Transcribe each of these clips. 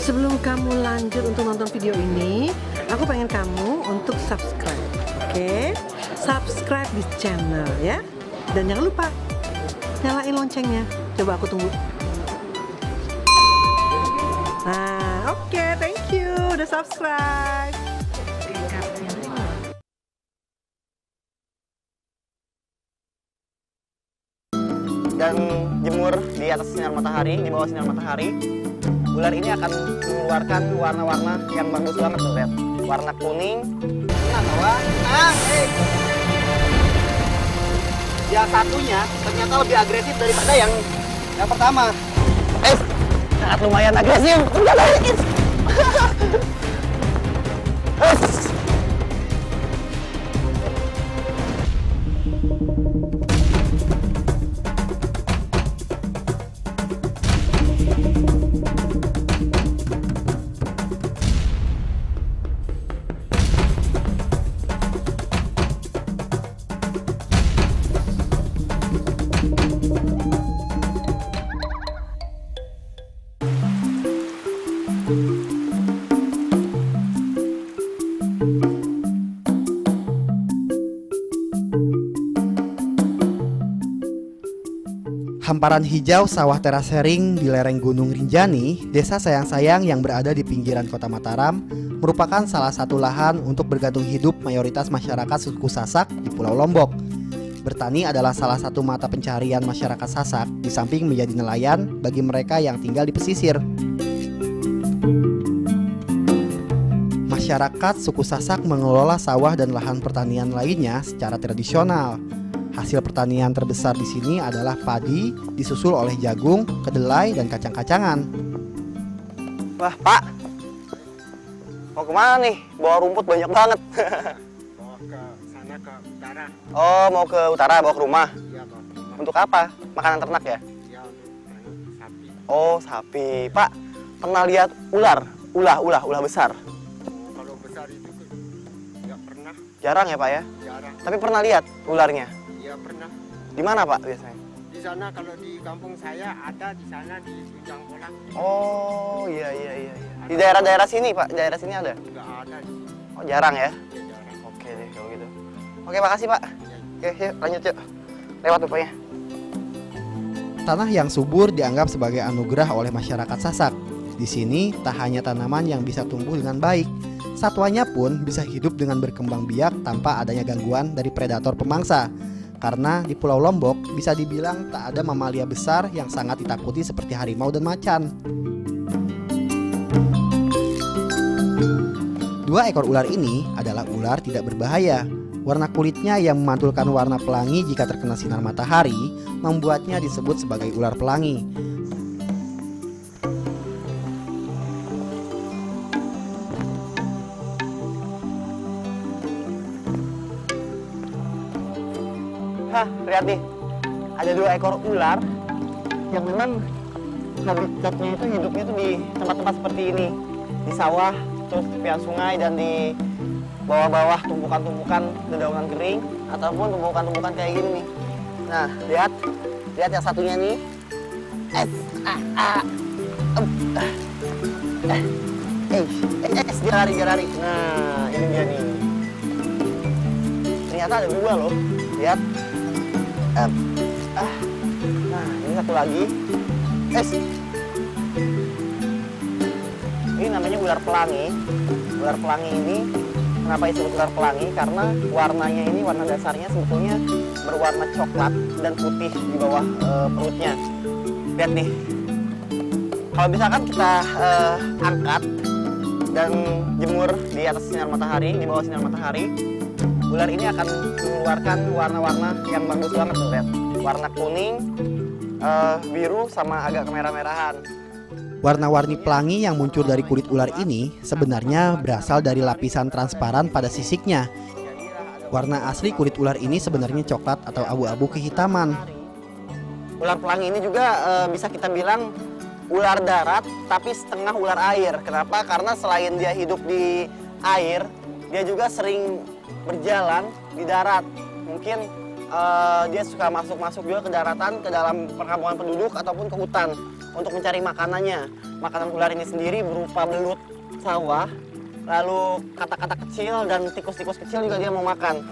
Sebelum kamu lanjut untuk nonton video ini, aku pengen kamu untuk subscribe, oke? Subscribe di channel ya. Dan jangan lupa nyalain loncengnya. Coba aku tunggu. Nah, oke, thank you udah subscribe. Dan jemur di atas sinar matahari, di bawah sinar matahari, ular ini akan mengeluarkan warna-warna yang bagus banget tuh, lihat. Warna kuning. Nah, bahwa yang satunya ternyata lebih agresif daripada yang pertama. Sangat lumayan agresif. Hamparan hijau sawah terasering di lereng Gunung Rinjani, desa sayang-sayang yang berada di pinggiran kota Mataram, merupakan salah satu lahan untuk bergantung hidup mayoritas masyarakat suku Sasak di Pulau Lombok. Bertani adalah salah satu mata pencarian masyarakat Sasak, di samping menjadi nelayan bagi mereka yang tinggal di pesisir. Masyarakat suku Sasak mengelola sawah dan lahan pertanian lainnya secara tradisional. Hasil pertanian terbesar di sini adalah padi, disusul oleh jagung, kedelai, dan kacang-kacangan. Wah, Pak, mau kemana nih? Bawa rumput banyak banget. Bawa ke sana, ke utara. Oh, mau ke utara, bawa ke rumah? Iya, bawa ke rumah. Untuk apa? Makanan ternak ya? Iya, untuk sapi. Oh, sapi. Pak, pernah lihat ular? Ulah besar? Oh, kalau besar itu nggak pernah. Jarang ya, Pak ya? Jarang. Tapi pernah lihat ularnya? Iya, pernah. Di mana, Pak, biasanya? Di sana kalau di kampung saya ada, di sana di Sunjang Kolang. Oh, iya. Di daerah-daerah sini, Pak? Daerah sini ada? Nggak ada di sini. Oh, jarang ya? Iya, jarang. Oke deh, kalau gitu. Oke, makasih, Pak. Oke, yuk, lanjut yuk. Lewat rupanya. Tanah yang subur dianggap sebagai anugerah oleh masyarakat Sasak. Di sini, tak hanya tanaman yang bisa tumbuh dengan baik, satwanya pun bisa hidup dengan berkembang biak tanpa adanya gangguan dari predator pemangsa. Karena di Pulau Lombok bisa dibilang tak ada mamalia besar yang sangat ditakuti seperti harimau dan macan. 2 ekor ular ini adalah ular tidak berbahaya. Warna kulitnya yang memantulkan warna pelangi jika terkena sinar matahari membuatnya disebut sebagai ular pelangi. Hah, lihat nih, ada 2 ekor ular yang memang habitatnya itu hidupnya itu di tempat-tempat seperti ini, di sawah, terus di tepian sungai, dan di bawah-bawah tumpukan-tumpukan dedaunan kering ataupun tumpukan-tumpukan kayak gini nih. Nah, lihat yang satunya nih. Dia lari. Nah, ini dia nih. Ternyata ada 2 loh. Lihat. Nah, ini satu lagi. Ini namanya ular pelangi. Ular pelangi ini kenapa disebut ular pelangi? Karena warnanya ini, warna dasarnya sebetulnya berwarna coklat dan putih di bawah perutnya. Lihat nih. Kalau misalkan kita angkat dan jemur di atas sinar matahari, di bawah sinar matahari, ular ini akan mengeluarkan warna-warna yang bagus banget tuh, lihat. Warna kuning, biru, sama agak kemerah-merahan. Warna-warni pelangi yang muncul dari kulit ular ini sebenarnya berasal dari lapisan transparan pada sisiknya. Warna asli kulit ular ini sebenarnya coklat atau abu-abu kehitaman. Ular pelangi ini juga bisa kita bilang ular darat tapi setengah ular air. Kenapa? Karena selain dia hidup di air, dia juga sering berjalan di darat. Mungkin dia suka masuk juga ke daratan, ke dalam perkampungan penduduk ataupun ke hutan untuk mencari makanannya. Makanan ular ini sendiri berupa belut sawah, lalu katak-katak kecil dan tikus-tikus kecil juga dia mau makan.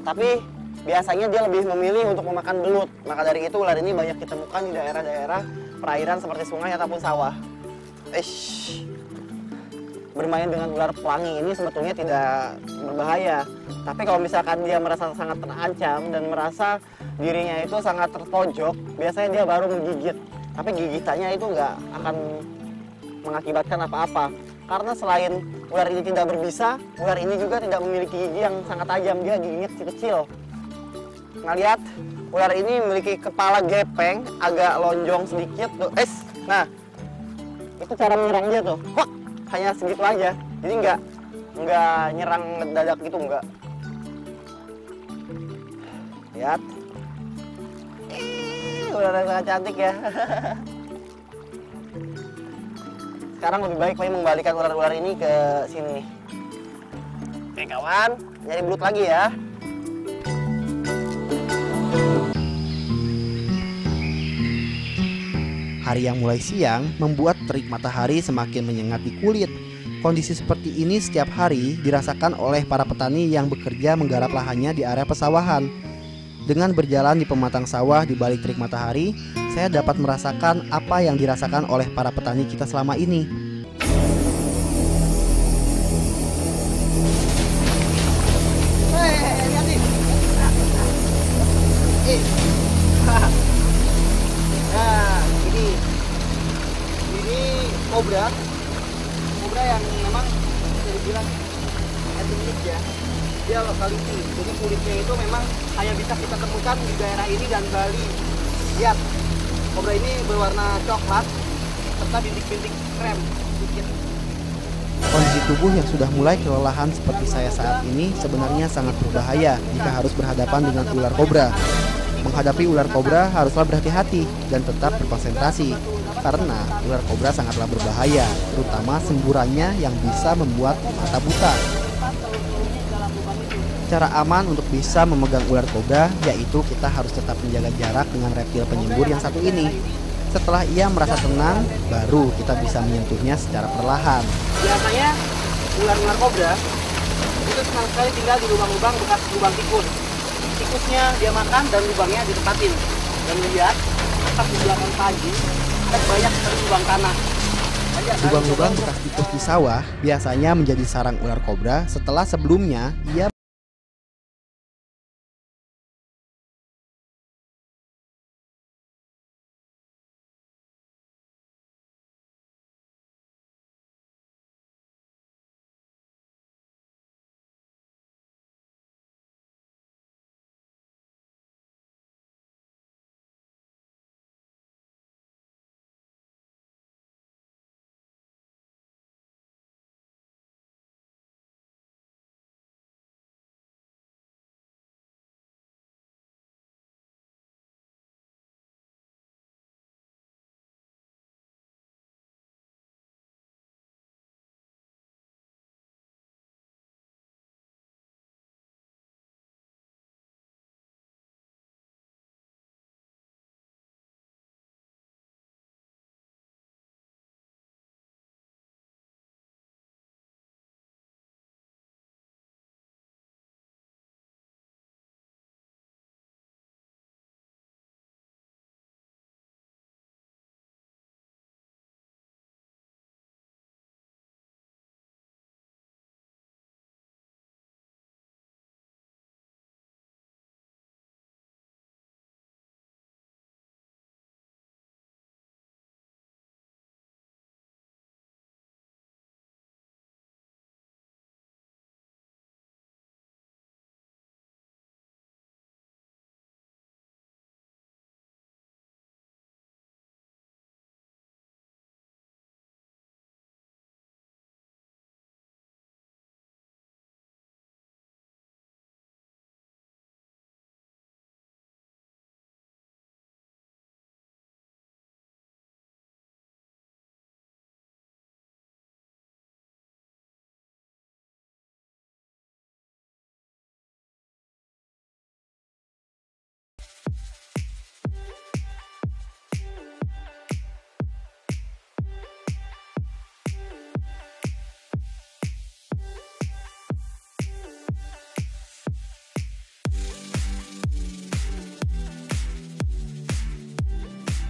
Tapi biasanya dia lebih memilih untuk memakan belut. Maka dari itu ular ini banyak ditemukan di daerah-daerah perairan seperti sungai ataupun sawah. Bermain dengan ular pelangi ini sebetulnya tidak berbahaya. Tapi kalau misalkan dia merasa sangat terancam dan merasa dirinya itu sangat terpojok, biasanya dia baru menggigit. Tapi gigitannya itu nggak akan mengakibatkan apa-apa. Karena selain ular ini tidak berbisa, ular ini juga tidak memiliki gigi yang sangat tajam. Dia giginya kecil-kecil. Nah, lihat, ular ini memiliki kepala gepeng, agak lonjong sedikit. Nah, itu cara menyerang dia tuh. Hanya segitu aja, jadi nggak nyerang dadak gitu, nggak. Lihat, ular yang sangat cantik ya. Sekarang lebih baik Pai mengembalikan ular-ular ini ke sini. Oke kawan, nyari belut lagi ya. Hari yang mulai siang membuat terik matahari semakin menyengat di kulit. Kondisi seperti ini setiap hari dirasakan oleh para petani yang bekerja menggarap lahannya di area pesawahan. Dengan berjalan di pematang sawah di balik terik matahari, saya dapat merasakan apa yang dirasakan oleh para petani kita selama ini. Lihat nih. Nah, ini kobra yang memang bisa dibilang endemik ya. Dia lokality, jadi kulitnya itu memang hanya bisa kita temukan di daerah ini dan Bali. Lihat, kobra ini berwarna coklat serta bintik-bintik krem sedikit. Kondisi tubuh yang sudah mulai kelelahan seperti saya saat ini sebenarnya sangat berbahaya jika harus berhadapan dengan ular kobra. Menghadapi ular kobra haruslah berhati-hati dan tetap berkonsentrasi, karena ular kobra sangatlah berbahaya, terutama semburannya yang bisa membuat mata buta. Cara aman untuk bisa memegang ular kobra yaitu kita harus tetap menjaga jarak dengan reptil penyembur yang satu ini. Setelah ia merasa tenang, baru kita bisa menyentuhnya secara perlahan. Biasanya ular-ular kobra itu senang sekali tinggal di lubang-lubang bekas lubang tikus. Tikusnya dia makan dan lubangnya ditempatin. Dan lihat, tepat di belakang pagi ada banyak sekali lubang tanah. Lubang-lubang bekas tikus di sawah biasanya menjadi sarang ular kobra setelah sebelumnya ia